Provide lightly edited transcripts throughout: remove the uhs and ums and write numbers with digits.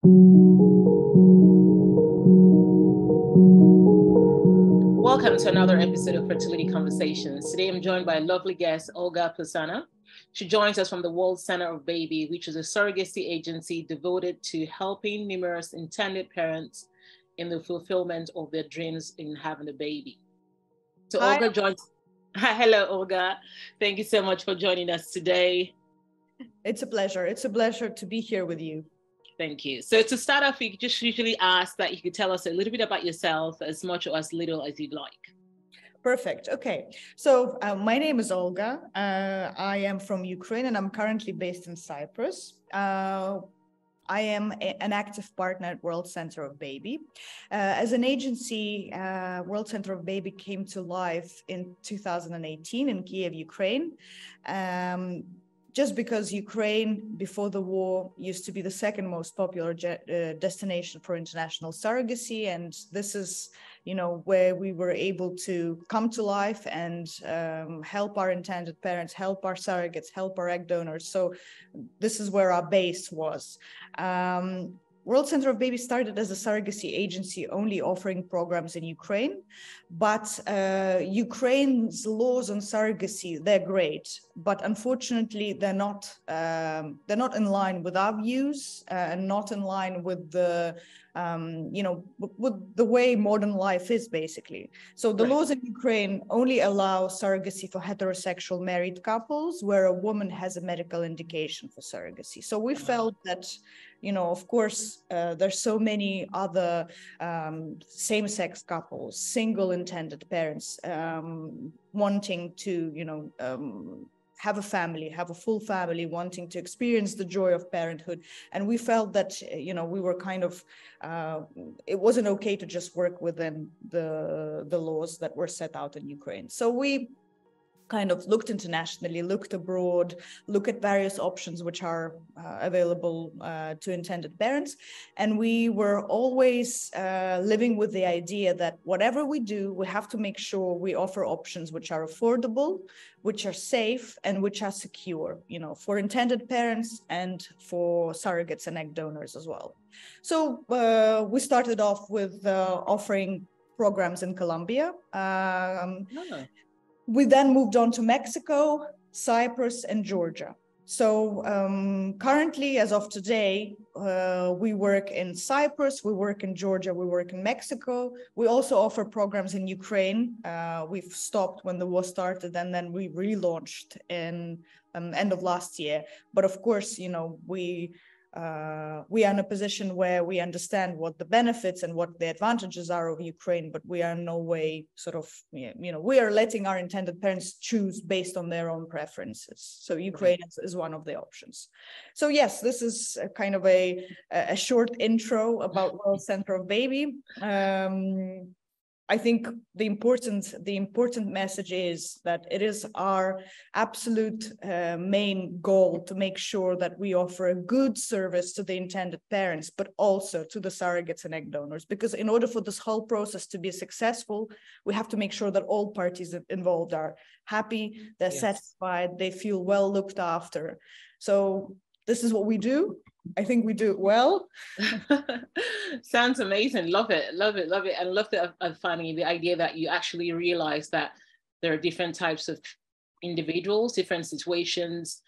Welcome to another episode of Fertility Conversations. Today I'm joined by a lovely guest, Olga Posana. She joins us from the World Center of Baby, which is a surrogacy agency devoted to helping numerous intended parents in the fulfillment of their dreams in having a baby. So Hi. Olga joins. Hi, hello, Olga. Thank you so much for joining us today. It's a pleasure. It's a pleasure to be here with you. Thank you. So to start off, we just usually ask that you could tell us a little bit about yourself, as much or as little as you'd like. Perfect. Okay. So my name is Olga. I am from Ukraine and I'm currently based in Cyprus. I am an active partner at World Center of Baby. As an agency, World Center of Baby came to life in 2018 in Kiev, Ukraine. Just because Ukraine, before the war, used to be the second most popular destination for international surrogacy. And this is, where we were able to come to life and help our intended parents, help our surrogates, help our egg donors. So this is where our base was. World Center of Baby started as a surrogacy agency only offering programs in Ukraine, but Ukraine's laws on surrogacy, they're great, but unfortunately they're not in line with our views and not in line with the with the way modern life is basically. So the laws in Ukraine only allow surrogacy for heterosexual married couples where a woman has a medical indication for surrogacy. So we felt that, of course, there's so many other same-sex couples, single intended parents wanting to, have a family, have a full family, wanting to experience the joy of parenthood. And we felt that, we were kind of, it wasn't okay to just work within the laws that were set out in Ukraine. So we kind of looked internationally, looked abroad, look at various options which are available to intended parents. And we were always living with the idea that whatever we do, we have to make sure we offer options which are affordable, which are safe, and which are secure, for intended parents and for surrogates and egg donors as well. So we started off with offering programs in Colombia. We then moved on to Mexico, Cyprus, and Georgia. So currently, as of today, we work in Cyprus, we work in Georgia, we work in Mexico. We also offer programs in Ukraine. We've stopped when the war started, and then we relaunched in end of last year. But of course, we are in a position where we understand what the benefits and what the advantages are of Ukraine, but we are in no way sort of, we are letting our intended parents choose based on their own preferences. So Ukraine is one of the options. So yes, this is a kind of a short intro about World Center of Baby. I think the important message is that it is our absolute main goal to make sure that we offer a good service to the intended parents, but also to the surrogates and egg donors. Because in order for this whole process to be successful, we have to make sure that all parties involved are happy, they're satisfied, they feel well looked after. So this is what we do. I think we do it well. Sounds amazing. Love it. Love it. Love it. And love the finding the idea that you actually realize that there are different types of individuals, different situations,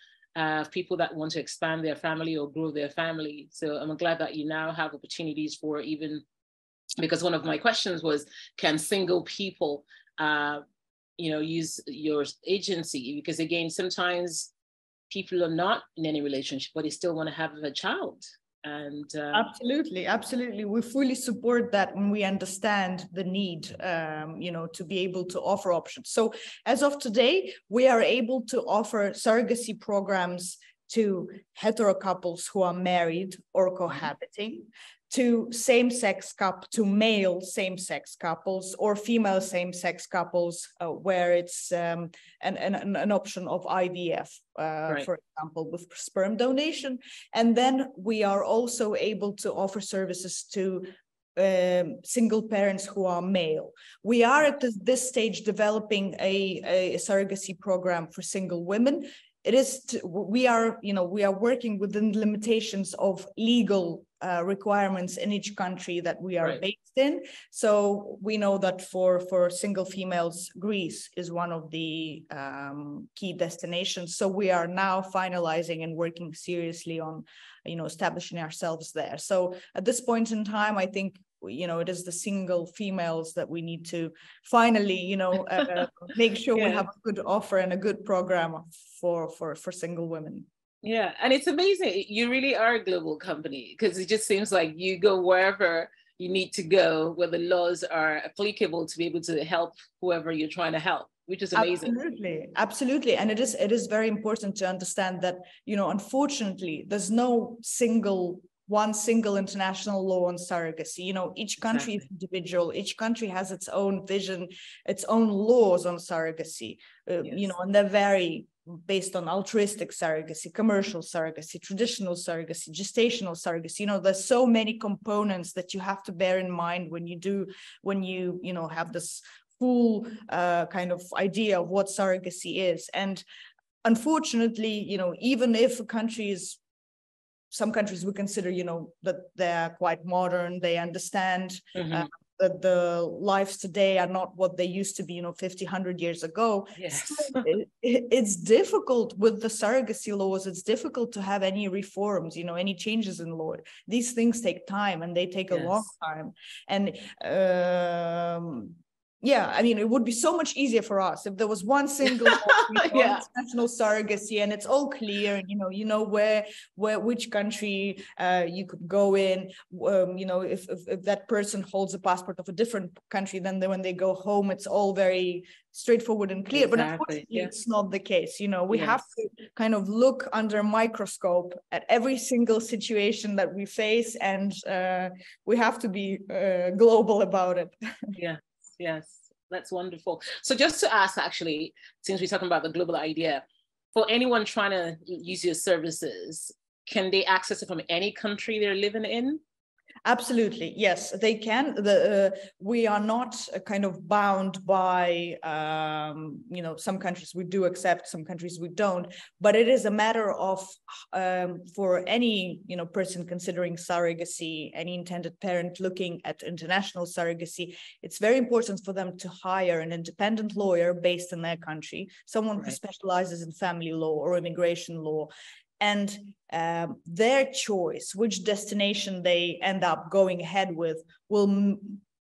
people that want to expand their family or grow their family. So I'm glad that you now have opportunities for even, because one of my questions was, can single people, use your agency? Because again, sometimes people are not in any relationship, but they still want to have a child. And absolutely, we fully support that when we understand the need, to be able to offer options. So as of today, we are able to offer surrogacy programs to hetero couples who are married or cohabiting, to male same-sex couples or female same-sex couples where it's an option of IVF, for example, with sperm donation. And then we are also able to offer services to single parents who are male. We are at this stage developing a surrogacy program for single women. We are working within limitations of legal requirements in each country that we are Right. based in. So we know that for single females, Greece is one of the key destinations. So we are now finalizing and working seriously on, establishing ourselves there. So at this point in time, I think, it is the single females that we need to finally, make sure we have a good offer and a good program for single women. Yeah, and it's amazing. You really are a global company, because it just seems like you go wherever you need to go, where the laws are applicable to be able to help whoever you're trying to help, which is amazing. Absolutely. And it is very important to understand that, unfortunately, there's no one single international law on surrogacy. Each country is individual. Each country has its own vision, its own laws on surrogacy, and they vary based on altruistic surrogacy, commercial surrogacy, traditional surrogacy, gestational surrogacy. There's so many components that you have to bear in mind when you have this full kind of idea of what surrogacy is. And unfortunately, even if some countries we consider, that they're quite modern, they understand that the lives today are not what they used to be, 50, 100 years ago. Yes. It's difficult with the surrogacy laws. It's difficult to have any reforms, any changes in law. These things take time, and they take a long time. And it would be so much easier for us if there was one single international surrogacy, and it's all clear, and where which country you could go in. If that person holds a passport of a different country, then when they go home, it's all very straightforward and clear. But unfortunately, it's not the case. We have to kind of look under a microscope at every single situation that we face, and we have to be global about it. Yes, that's wonderful. So just to ask, actually, since we're talking about the global idea, for anyone trying to use your services, can they access it from any country they're living in? Absolutely, yes, they can. We are not kind of bound by, some countries we do accept, some countries we don't. But it is a matter of, for any, person considering surrogacy, any intended parent looking at international surrogacy, it's very important for them to hire an independent lawyer based in their country, someone who specializes in family law or immigration law. And their choice, which destination they end up going ahead with, will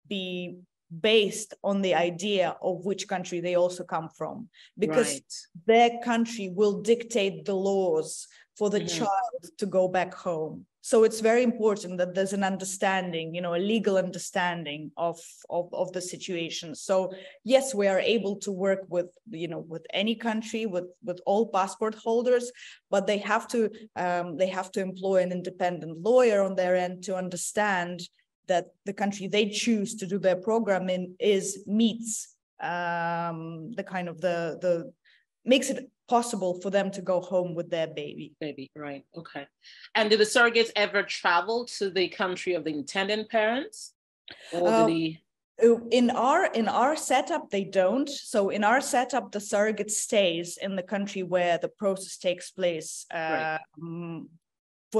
be based on the idea of which country they also come from, because their country will dictate the laws for the child to go back home. So it's very important that there's an understanding, a legal understanding of the situation. So yes, we are able to work with, with any country, with all passport holders, but they have to employ an independent lawyer on their end to understand that the country they choose to do their program in meets the kind of the makes it possible for them to go home with their baby. Right. Okay. And do the surrogates ever travel to the country of the intended parents, or do they? In our setup, they don't. So in our setup, the surrogate stays in the country where the process takes place for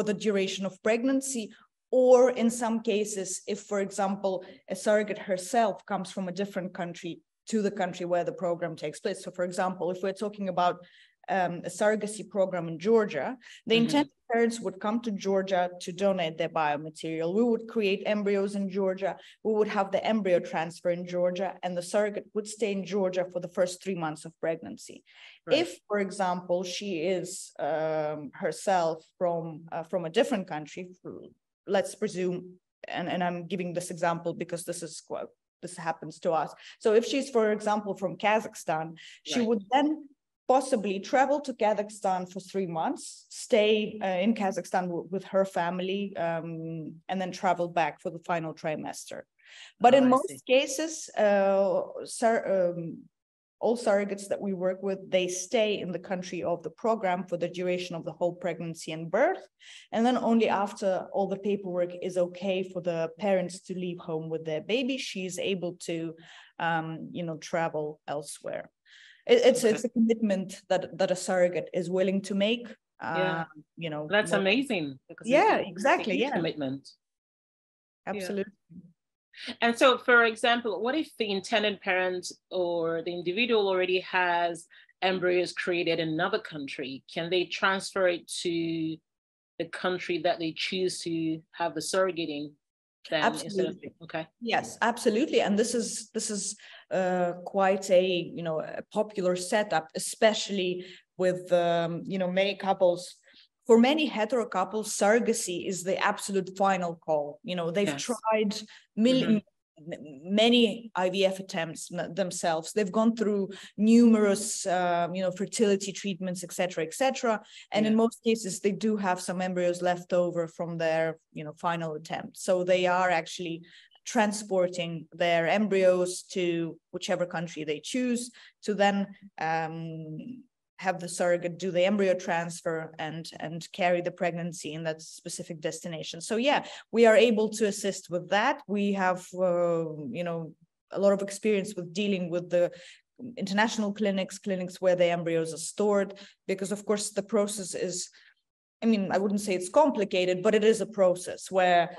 the duration of pregnancy. Or in some cases, if, for example, a surrogate herself comes from a different country to the country where the program takes place. So, for example, if we're talking about a surrogacy program in Georgia, the intended parents would come to Georgia to donate their biomaterial. We would create embryos in Georgia. We would have the embryo transfer in Georgia, and the surrogate would stay in Georgia for the first 3 months of pregnancy. If, for example, she is herself from a different country, let's presume, and I'm giving this example because this happens to us. So if she's, for example, from Kazakhstan, she would then possibly travel to Kazakhstan for 3 months, stay in Kazakhstan with her family, and then travel back for the final trimester. But in most cases, all surrogates that we work with, they stay in the country of the program for the duration of the whole pregnancy and birth. And then only after all the paperwork is okay for the parents to leave home with their baby, she's able to, travel elsewhere. It's a commitment that a surrogate is willing to make Yeah. You know, That's amazing, because yeah, it's exactly. a huge Yeah, commitment. absolutely. Yeah. And so, for example, what if the intended parent or the individual already has embryos created in another country? Can they transfer it to the country that they choose to have the surrogate in? Then instead of, Absolutely. okay. Yes, absolutely. And this is quite a, you know, a popular setup, especially with you know, many couples. For many hetero couples, surrogacy is the absolute final call. You know, they've Yes. tried many IVF attempts themselves. They've gone through numerous, you know, fertility treatments, etc., etc. And in most cases, they do have some embryos left over from their, you know, final attempt. So they are actually transporting their embryos to whichever country they choose to then have the surrogate do the embryo transfer and carry the pregnancy in that specific destination. So yeah, we are able to assist with that. We have you know, a lot of experience with dealing with the international clinics where the embryos are stored, because of course the process is, I mean, I wouldn't say it's complicated, but it is a process where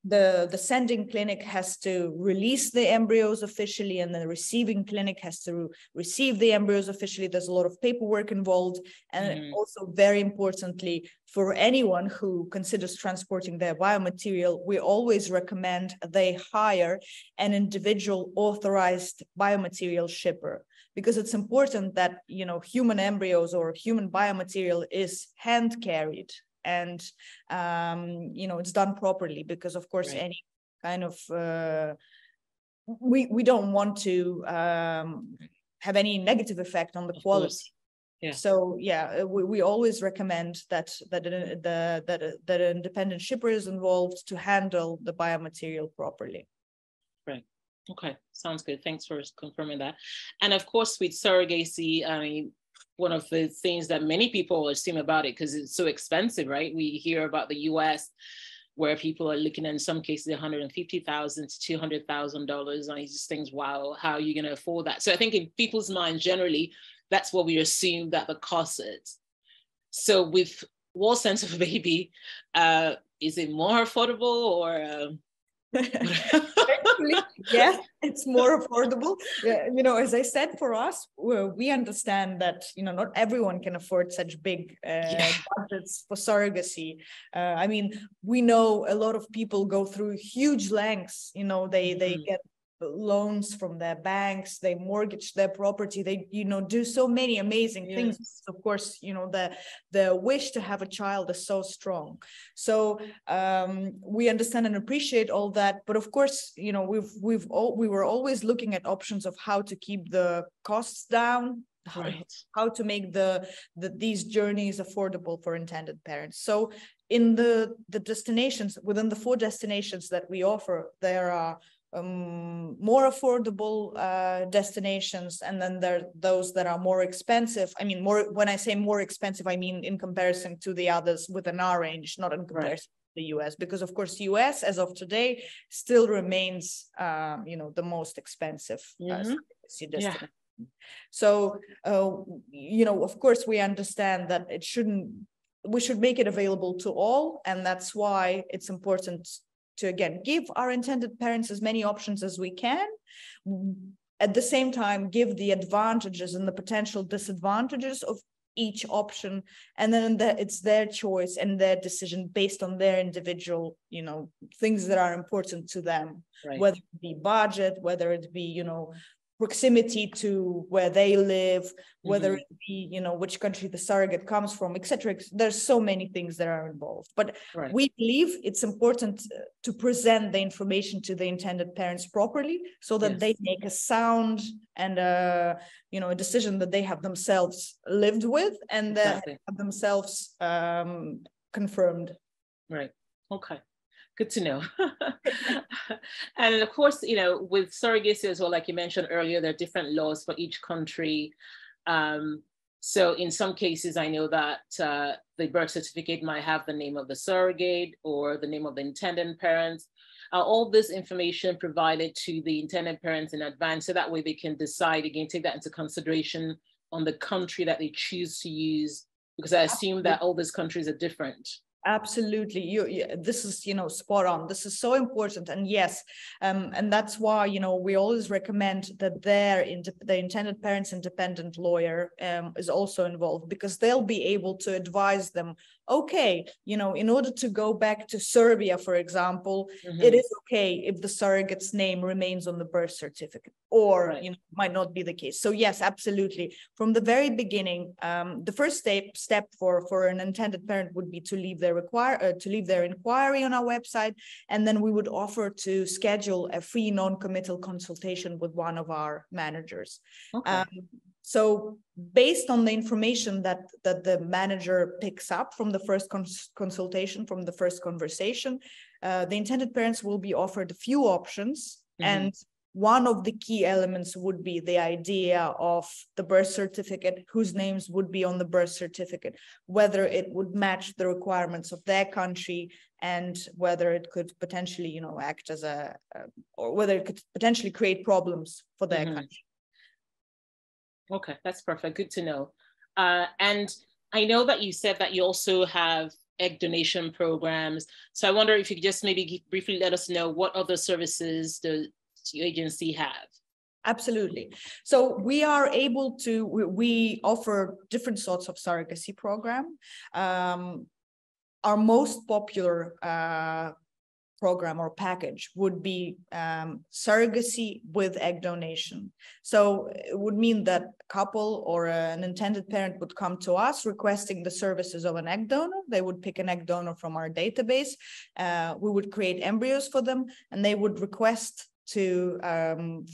the sending clinic has to release the embryos officially, and the receiving clinic has to receive the embryos officially. There's a lot of paperwork involved. And also, very importantly, for anyone who considers transporting their biomaterial, we always recommend they hire an individual authorized biomaterial shipper, because it's important that, you know, human embryos or human biomaterial is hand carried and you know, it's done properly, because of course any kind of we don't want to have any negative effect on the quality. Yeah. So yeah, we always recommend that an independent shipper is involved to handle the biomaterial properly. Right. Okay. Sounds good. Thanks for confirming that. And of course, with surrogacy, I mean, one of the things that many people assume about it, because it's so expensive, right? We hear about the US, where people are looking at, in some cases, $150,000 to $200,000 on these things. Wow, how are you going to afford that? So I think in people's minds, generally, that's what we assume that the cost is. So with World Sense of a Baby, is it more affordable or? Actually, yes, it's more affordable. You know, as I said, for us, we understand that, you know, not everyone can afford such big budgets for surrogacy. I mean, we know a lot of people go through huge lengths. You know, they get loans from their banks, they mortgage their property, they, you know, do so many amazing things. Of course, you know, the wish to have a child is so strong. So we understand and appreciate all that, but of course, you know, we were always looking at options of how to keep the costs down, how to make these journeys affordable for intended parents. So in the destinations, within the 4 destinations that we offer, there are more affordable destinations, and then there are those that are more expensive. I mean, more, when I say more expensive, I mean in comparison to the others within our range, not in comparison to the US, because of course US as of today still remains you know, the most expensive destination. So you know, of course we understand that we should make it available to all, and that's why it's important to, again, give our intended parents as many options as we can. At the same time, give the advantages and the potential disadvantages of each option, and then it's their choice and their decision based on their individual, you know, things that are important to them, whether it be budget, whether it be, you know, proximity to where they live, whether it be, you know, which country the surrogate comes from, etc. There's so many things that are involved, but we believe it's important to present the information to the intended parents properly, so that they make a sound and you know, a decision that they have themselves lived with and that have themselves confirmed. Right. Okay. Good to know. And of course, you know, with surrogacy as well, like you mentioned earlier, there are different laws for each country. So in some cases, I know that the birth certificate might have the name of the surrogate or the name of the intended parents. All this information provided to the intended parents in advance, so that way they can decide, again, take that into consideration on the country that they choose to use Because I assume that all these countries are different. Absolutely. This is, spot on. This is so important. And yes, and that's why, we always recommend that the intended parent's independent lawyer is also involved, because they'll be able to advise them, okay, in order to go back to Serbia, for example, it is okay if the surrogate's name remains on the birth certificate, or, might not be the case. So yes, absolutely. From the very beginning, the first step for an intended parent would be to leave their inquiry on our website, and then we would offer to schedule a free non-committal consultation with one of our managers. Okay. So based on the information that the manager picks up from the first consultation, from the first conversation, the intended parents will be offered a few options. And one of the key elements would be the idea of the birth certificate, whose names would be on the birth certificate, whether it would match the requirements of their country, and whether it could potentially, act as or whether it could potentially create problems for their country. Okay, that's perfect. Good to know. And I know that you said that you also have egg donation programs. So I wonder if you could just maybe briefly let us know what other services does your agency have? Absolutely. So we are able to, we offer different sorts of surrogacy program. Our most popular program or package would be surrogacy with egg donation. So it would mean that a couple or an intended parent would come to us requesting the services of an egg donor. They would pick an egg donor from our database. We would create embryos for them, and they would request to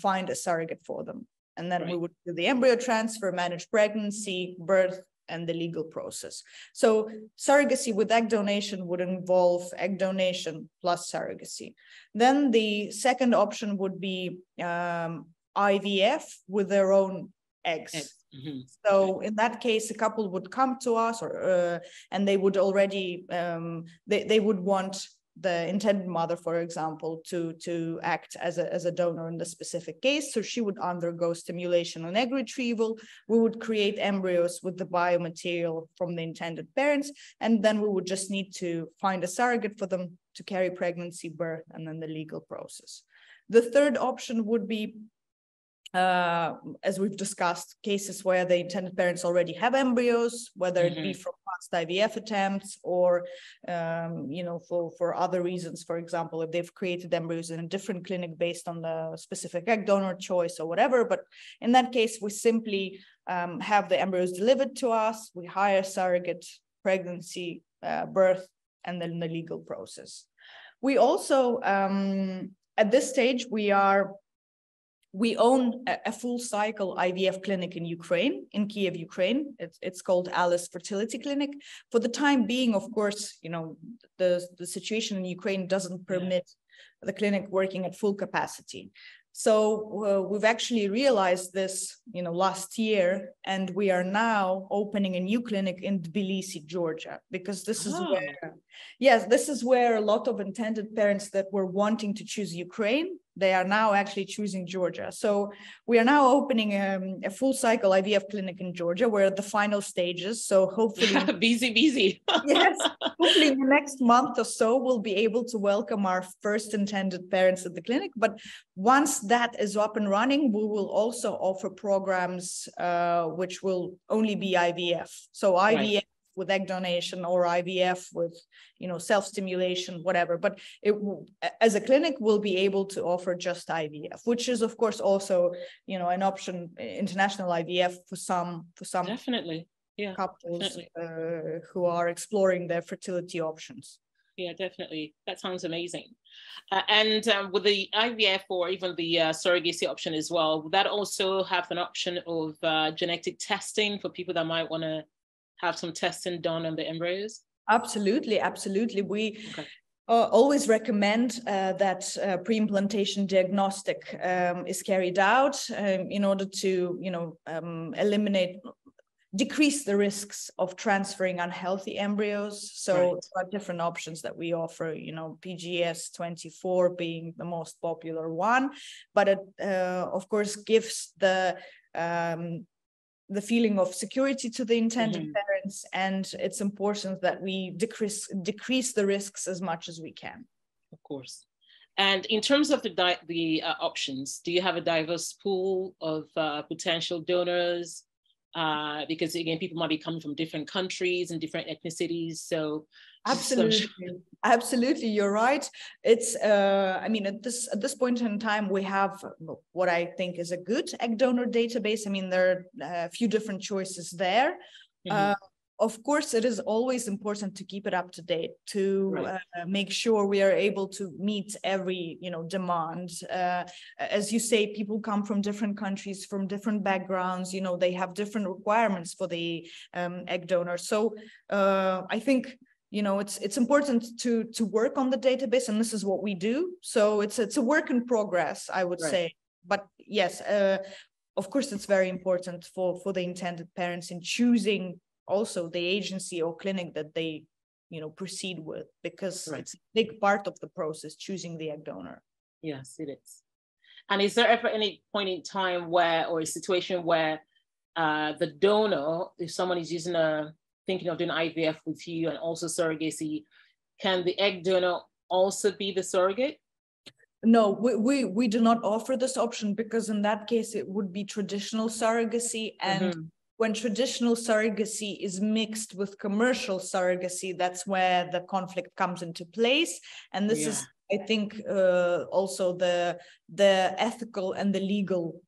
find a surrogate for them. And then we would do the embryo transfer, manage pregnancy, birth, and the legal process. So surrogacy with egg donation would involve egg donation plus surrogacy. Then the second option would be IVF with their own eggs. So in that case, a couple would come to us, or and they would already, they would want the intended mother, for example, to act as a donor in the specific case. So she would undergo stimulation and egg retrieval. We would create embryos with the biomaterial from the intended parents, and then we would just need to find a surrogate for them to carry pregnancy, birth, and then the legal process. The third option would be, as we've discussed, cases where the intended parents already have embryos, whether it be from past IVF attempts or, for other reasons. For example, if they've created embryos in a different clinic based on the specific egg donor choice or whatever. But in that case, we simply have the embryos delivered to us. We hire surrogate, pregnancy, birth, and then the legal process. We also, at this stage, we own a full cycle IVF clinic in Ukraine, in Kiev, Ukraine. It's called Alice Fertility Clinic. For the time being, of course, the situation in Ukraine doesn't permit the clinic working at full capacity. So we've actually realized this, last year, and we are now opening a new clinic in Tbilisi, Georgia, because this is this is where a lot of intended parents that were wanting to choose Ukraine, they are now actually choosing Georgia. So we are now opening a full cycle IVF clinic in Georgia. We're at the final stages. So hopefully busy. Yes, hopefully in the next month or so, we'll be able to welcome our first intended parents at the clinic. But once that is up and running, we will also offer programs which will only be IVF. So IVF with egg donation, or IVF with, self-stimulation, whatever. But as a clinic, we'll be able to offer just IVF, which is, of course, also, an option, international IVF for some Definitely. couples Definitely. Who are exploring their fertility options. Yeah, definitely. That sounds amazing. And with the IVF or even the surrogacy option as well, would that also have an option of genetic testing for people that might want to have some testing done on the embryos? Absolutely. We always recommend that pre-implantation diagnostic is carried out in order to, decrease the risks of transferring unhealthy embryos. So there are different options that we offer, PGS 24 being the most popular one, but it, of course, gives the the feeling of security to the intended parents, and it's important that we decrease the risks as much as we can. Of course. And in terms of the options, do you have a diverse pool of potential donors? Because again, people might be coming from different countries and different ethnicities. So absolutely, you're right. It's I mean, at this point in time, we have what I think is a good egg donor database. I mean, there are a few different choices there. Of course, it is always important to keep it up to date, to make sure we are able to meet every demand. As you say, people come from different countries, from different backgrounds. They have different requirements for the egg donor. So I think it's important to work on the database, and this is what we do. So it's a work in progress, I would say. But yes, of course, it's very important for the intended parents in choosing also the agency or clinic that they proceed with, because it's a big part of the process, choosing the egg donor. Yes, it is. And is there ever any point in time or a situation where the donor, if someone is thinking of doing IVF with you and also surrogacy, can the egg donor also be the surrogate? No, we do not offer this option, because in that case it would be traditional surrogacy, and when traditional surrogacy is mixed with commercial surrogacy, that's where the conflict comes into place. And this is, I think, also the ethical and the legal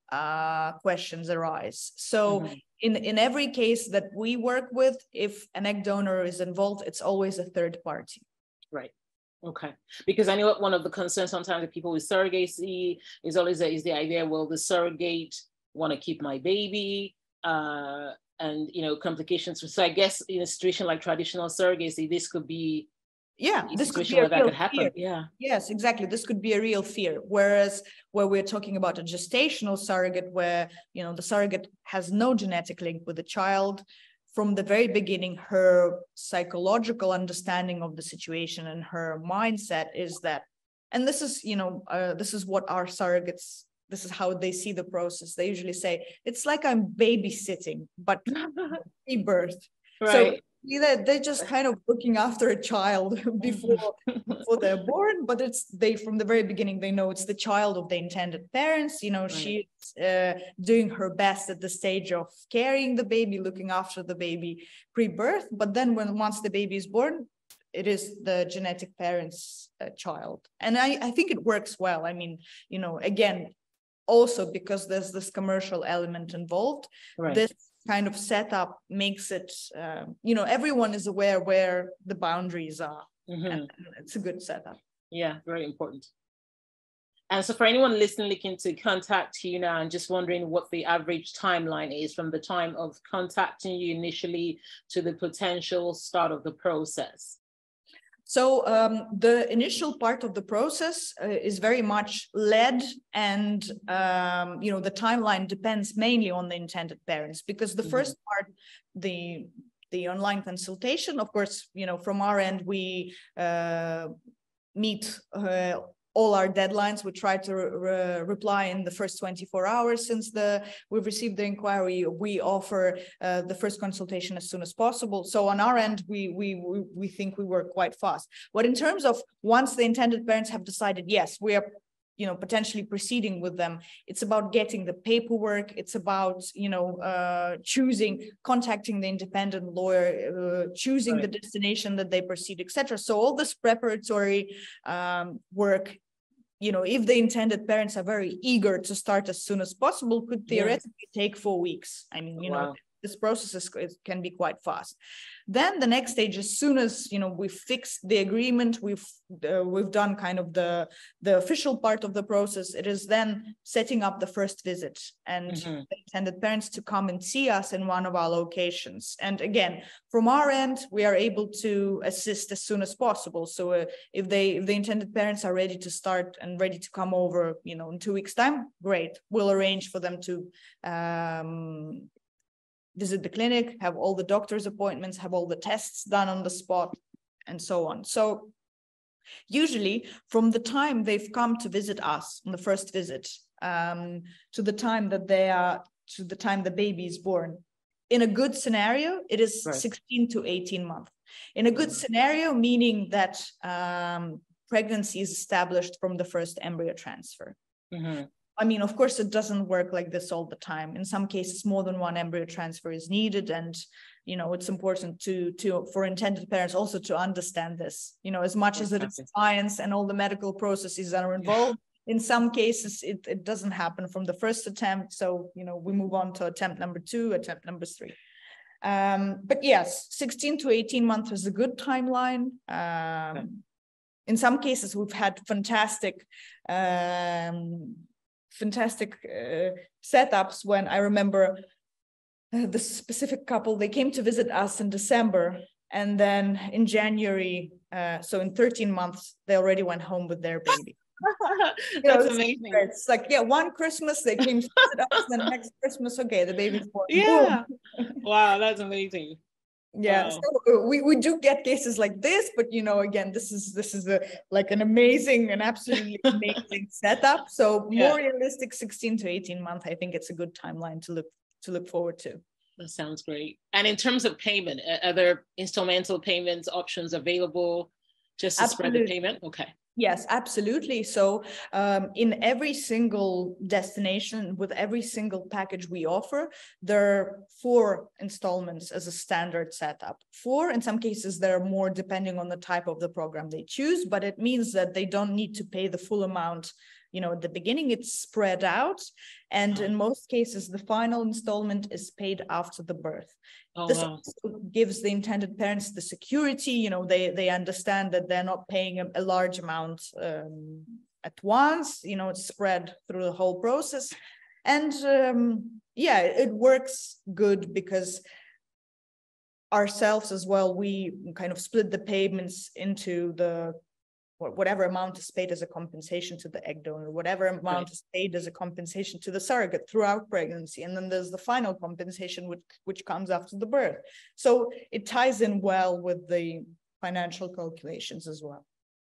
questions arise. So in every case that we work with, if an egg donor is involved, it's always a third party. Right. Okay. Because I know one of the concerns sometimes with people with surrogacy is always the idea, well, the surrogate want to keep my baby. And complications. So I guess in a situation like traditional surrogacy, this could be this could be a real happen. Fear. Yes, exactly. This could be a real fear. Whereas where we're talking about a gestational surrogate, where the surrogate has no genetic link with the child, from the very beginning, her psychological understanding of the situation and her mindset is that, and this is what our surrogates, this is how they see the process. They usually say, it's like I'm babysitting, but pre-birth. So they're just kind of looking after a child before they're born, but from the very beginning, they know it's the child of the intended parents. She's doing her best at the stage of carrying the baby, looking after the baby pre-birth. But then once the baby is born, it is the genetic parent's child. And I think it works well. I mean, again, also because there's this commercial element involved, this kind of setup makes it, everyone is aware where the boundaries are. And it's a good setup. Yeah, very important. And so for anyone listening, looking to contact you now and just wondering what the average timeline is from the time of contacting you initially to the potential start of the process. So the initial part of the process is very much led, and the timeline depends mainly on the intended parents, because the first part, the online consultation, of course, from our end, we meet all our deadlines. We try to reply in the first 24 hours since we've received the inquiry. We offer the first consultation as soon as possible. So on our end, we think we work quite fast. But in terms of once the intended parents have decided, yes, we are potentially proceeding with them, it's about getting the paperwork. It's about, contacting the independent lawyer, choosing the destination that they proceed, etc. So all this preparatory work, if the intended parents are very eager to start as soon as possible, could theoretically take 4 weeks. I mean, this process can be quite fast. Then the next stage, as soon as we've fixed the agreement, we've done kind of the official part of the process, it is then setting up the first visit and the intended parents to come and see us in one of our locations. And again, from our end, we are able to assist as soon as possible. So if the intended parents are ready to start and ready to come over, in 2 weeks' time, great. We'll arrange for them to visit the clinic, have all the doctor's appointments, have all the tests done on the spot, and so on. So usually from the time they've come to visit us on the first visit to the time the baby is born, in a good scenario, it is 16 to 18 months. In a good scenario, meaning that pregnancy is established from the first embryo transfer. I mean, of course, it doesn't work like this all the time. In some cases, more than one embryo transfer is needed. And, you know, it's important for intended parents also to understand this, you know, as much as it is science and all the medical processes that are involved. In some cases, it doesn't happen from the first attempt. So, you know, we move on to attempt number 2, attempt number 3. But yes, 16 to 18 months is a good timeline. In some cases, we've had fantastic setups when I remember the specific couple, they came to visit us in December, and then in January, so in 13 months, they already went home with their baby. That's amazing. It's like, yeah, one Christmas they came to visit us, then next Christmas, okay, the baby's born. Yeah. Wow, that's amazing. Yeah, wow. So we do get cases like this, but you know, again, this is like an amazing and absolutely amazing setup. So more realistic, 16 to 18 months. I think it's a good timeline to look forward to. That sounds great. And in terms of payment, are there instrumental payments options available just to spread the payment? Okay. Yes, absolutely. So in every single destination, with every single package we offer, there are 4 installments as a standard setup. 4, in some cases, there are more depending on the type of the program they choose, but it means that they don't need to pay the full amount. You know, at the beginning, it's spread out. And in most cases, the final installment is paid after the birth. This also gives the intended parents the security, you know, they understand that they're not paying a large amount at once, you know, it's spread through the whole process. And yeah, it works good because ourselves as well, we kind of split the payments into the whatever amount is paid as a compensation to the egg donor, whatever amount is paid as a compensation to the surrogate throughout pregnancy. And then there's the final compensation, which comes after the birth. So it ties in well with the financial calculations as well.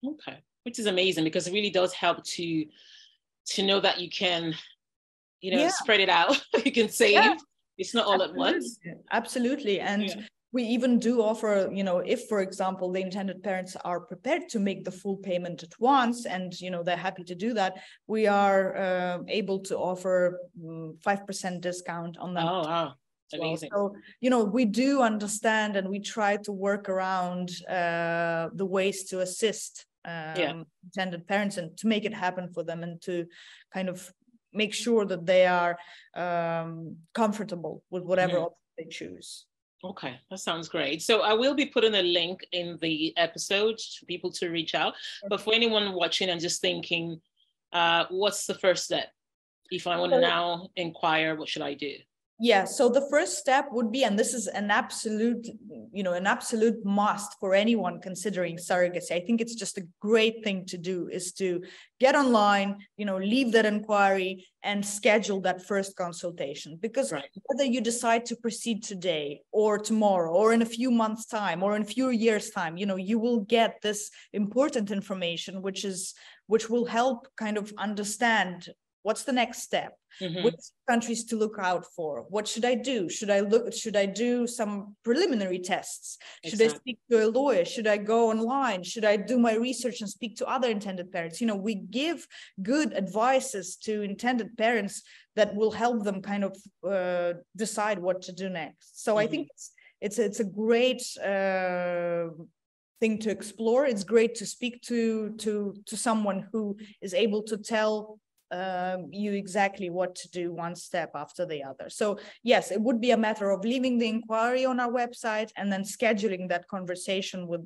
Okay, which is amazing because it really does help to know that you can, you know, spread it out. You can save. It's not all at once. Absolutely. And we even do offer, you know, if, for example, the intended parents are prepared to make the full payment at once and, you know, they're happy to do that, we are able to offer 5% discount on that. Oh, wow. Amazing. So, you know, we do understand and we try to work around the ways to assist intended parents and to make it happen for them and to kind of make sure that they are comfortable with whatever option they choose. Okay, that sounds great. So I will be putting a link in the episode for people to reach out. But for anyone watching and just thinking, what's the first step? If I want to now inquire, what should I do? Yeah, so the first step would be, and this is an absolute, you know, an absolute must for anyone considering surrogacy. I think it's just a great thing to do is to get online, you know, leave that inquiry and schedule that first consultation. Because whether you decide to proceed today or tomorrow or in a few months' time or in a few years' time, you know, you will get this important information, which will help kind of understand what's the next step, which countries to look out for, what should I do? Should I do some preliminary tests? Should I speak to a lawyer? Should I go online? Should I do my research and speak to other intended parents? You know, we give good advices to intended parents that will help them kind of decide what to do next. So I think it's a great thing to explore. It's great to speak to someone who is able to tell you exactly what to do one step after the other. So yes, it would be a matter of leaving the inquiry on our website and then scheduling that conversation with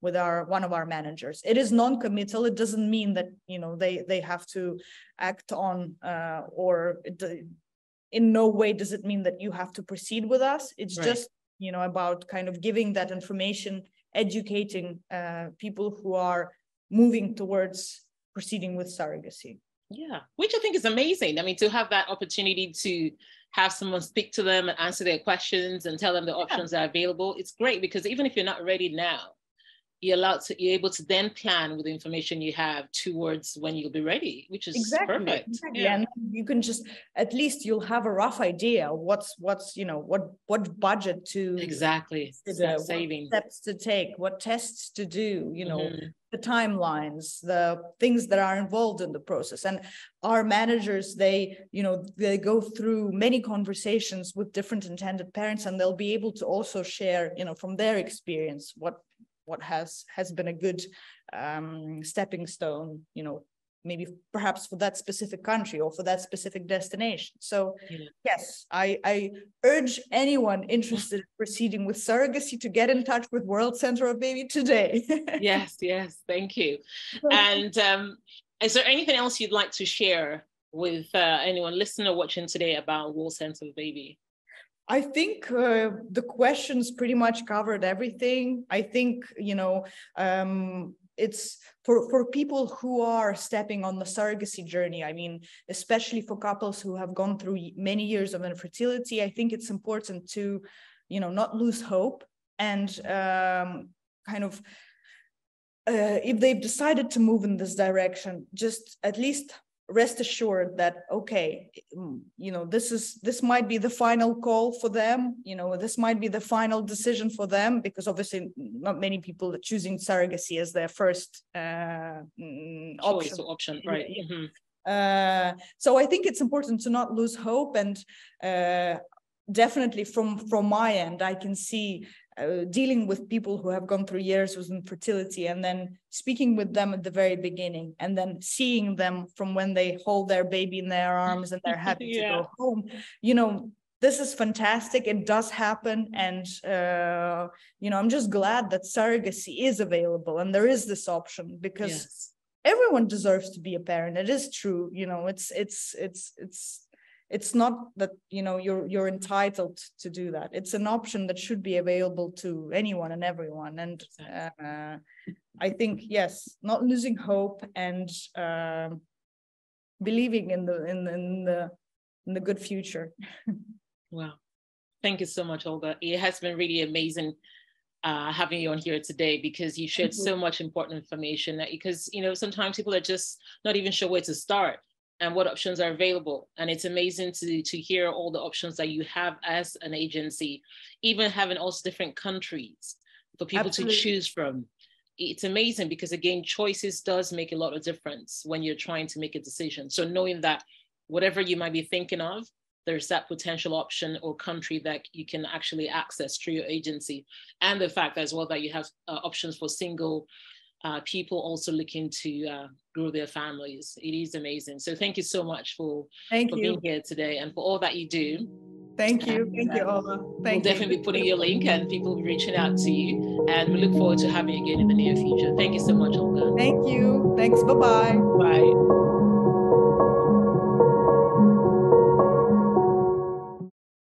one of our managers. It is non-committal. It doesn't mean that, you know, they have to act on in no way does it mean that you have to proceed with us. It's just, you know, about kind of giving that information, educating people who are moving towards proceeding with surrogacy. Yeah, which I think is amazing. I mean, to have that opportunity to have someone speak to them and answer their questions and tell them the options that are available, it's great because even if you're not ready now, you're able to then plan with the information you have towards when you'll be ready, which is perfect. Exactly. Yeah. And you can just, at least you'll have a rough idea of what's what budget to start saving, what steps to take, what tests to do, the timelines, the things that are involved in the process. And our managers, they go through many conversations with different intended parents, and they'll be able to also share, from their experience, what has been a good stepping stone, maybe perhaps for that specific country or for that specific destination. So yes, I urge anyone interested in proceeding with surrogacy to get in touch with World Center of Baby today. Yes, thank you. And is there anything else you'd like to share with anyone listening or watching today about World Center of Baby? I think the questions pretty much covered everything. I think, it's for people who are stepping on the surrogacy journey. I mean, especially for couples who have gone through many years of infertility, I think it's important to, not lose hope, and if they've decided to move in this direction, just at least rest assured that, okay, this might be the final call for them, this might be the final decision for them, because obviously not many people are choosing surrogacy as their first option, right? So I think it's important to not lose hope, and definitely from my end, I can see dealing with people who have gone through years with infertility, and then speaking with them at the very beginning, and then seeing them from when they hold their baby in their arms and they're happy to go home. This is fantastic. It does happen. And, I'm just glad that surrogacy is available and there is this option, because everyone deserves to be a parent. It is true. It's not that, you're entitled to do that. It's an option that should be available to anyone and everyone. And I think, yes, not losing hope, and believing in the good future. Wow. Thank you so much, Olga. It has been really amazing having you on here today, because you shared so much important information, because, sometimes people are just not even sure where to start and what options are available. And it's amazing to hear all the options that you have as an agency, even having also different countries for people to choose from. It's amazing, because again, choices does make a lot of difference when you're trying to make a decision. So knowing that whatever you might be thinking of, there's that potential option or country that you can actually access through your agency. And the fact as well that you have options for single people also looking to grow their families. It is amazing. So thank you so much for being here today and for all that you do. Thank you. Thank you, Olga. We'll definitely be putting your link, and people will be reaching out to you. And we look forward to having you again in the near future. Thank you so much, Olga. Thank you. Thanks. Bye-bye. Bye.